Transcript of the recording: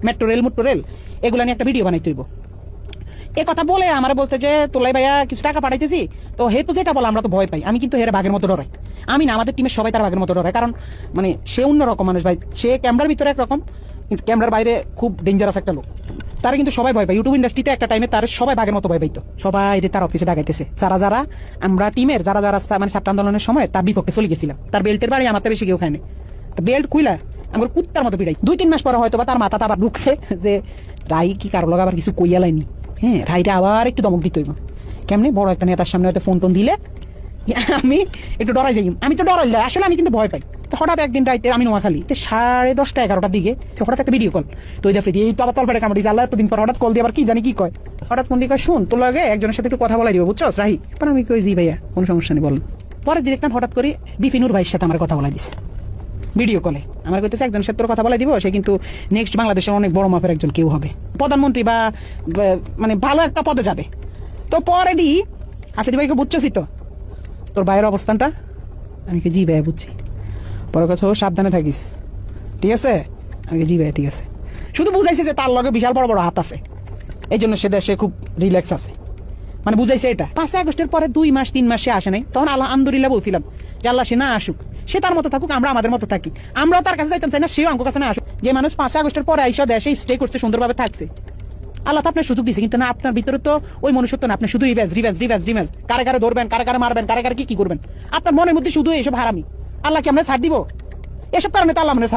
Metro rail এগুলা নিয়ে একটা ভিডিও বানাইতে হইব। এ কথা বলে আমার বলতে যে তোলাই ভাইয়া কিছু টাকা পাঠাইতেছি, তো হে তো যেটা বলে আমরা তো ভয় পাই। আমি কিন্তু হেরে বাঘের মতো ডরাই। আমি না, আমাদের টিমের সবাই তার বাঘের মতো ডরায়, কারণ মানে সে অন্যরকম মানুষ ভাই। সে ক্যামেরার ভিতরে একরকম, কিন্তু ক্যামেরার বাইরে খুব ডেঞ্জারাস একটা লোক। তারা কিন্তু সবাই ভয় পায়। ইউটিউব ইন্ডাস্ট্রিতে একটা টাইমে তার সবাই বাঘের মতো ভয় পাইতো। সবাই তার অফিসে ডাকাইতেছে, যারা আমরা টিমের যারা মানে ছাত্র আন্দোলনের সময় তার বিপক্ষে চলে গেছিলাম। তার বেল্টের বাড়ি আমার বেশি কেউ খায়নি। বেল্ট খুইলা আমার কুত্তার মতো পিড়াই। 2-3 মাস পরে হয়তো বা তার মাথাটা আবার ঢুকছে যে রাই কি কারো লগা আবার কিছু কইয়া লাইনি। হ্যাঁ, রাইটা আবার একটু দমক দিতে হইব। কেমনি বড় একটা নেতার সামনে হয়তো ফোন টোন দিলে আমি একটু ডরাই যাই। আমি তো ডরাই আসলে, আমি কিন্তু ভয় পাই। তো হঠাৎ একদিন রাইতে আমি নোয়াখালী 10:30-11টার দিকে হঠাৎ একটা ভিডিও কল। তো ওই দেখি এই তো আবার তলপেটে কামড়ি আল্লাহ এতদিন পর হঠাৎ কল দিয়ে আবার কি জানি কি কয়। হঠাৎ ফোন দিয়ে কয়, শুন তোর লাগে একজনের সাথে একটু কথা বলাই দিব, বুঝছো রাহি? আমি কই জি ভাইয়া, কোনো সমস্যা নেই বলেন। পরে দেখলাম হঠাৎ করে বিপিনুর ভাইয়ের সাথে আমার কথা বলাই দিছে ভিডিও কলে। আমার কইতেছে একজনের সাথে কথা বলাই দিব, সে কিন্তু নেক্সট বাংলাদেশের অনেক বড় মাপের একজন কেউ হবে, প্রধানমন্ত্রী বা মানে ভালো একটা পদে যাবে। তো পরে দি হাফিজ ভাইকে বুঝছি তো তোর ভাইয়ের অবস্থানটা? আমি কি জি ভাইয়া বুঝছি। পরে কথা সাবধানে থাকিস, ঠিক আছে? আমি জি ভাইয়া ঠিক আছে। শুধু বুঝাইছে যে তার লগে বিশাল বড় বড় হাত আছে, এই জন্য সে খুব রিল্যাক্স আছে, মানে বুঝাইছে এটা। 5 আগস্টের পরে 2 মাস 3 মাস সে আসে নাই, তখন আলহামদুলিল্লাহ বলছিলাম যে আল্লাহ সে না আসুক, সে তার মতো থাকুক, আমরা আমাদের মতো থাকি। আমরাও তার কাছে যাইতাম চাই না, সেও আমার কাছে না আসুক। যে মানুষ 5 আগস্টের পরে আইসা দেশে স্টে করছে, সুন্দরভাবে থাকছে, আল্লাহ তো আপনার সুযোগ দিচ্ছে, কিন্তু না আপনার ভিতরে তো ওই মনুষ্যত্ব না। আপনি শুধু রিভেঞ্জ, কারে কারে ধরবেন, কারে কারে মারবেন, কারে কারে কি করবেন। আপনার মনের মধ্যে শুধু এইসব হারামি। আল্লাহ কি আমরা ছাড় দিব? এসব কারণে তো আল্লাহ মানে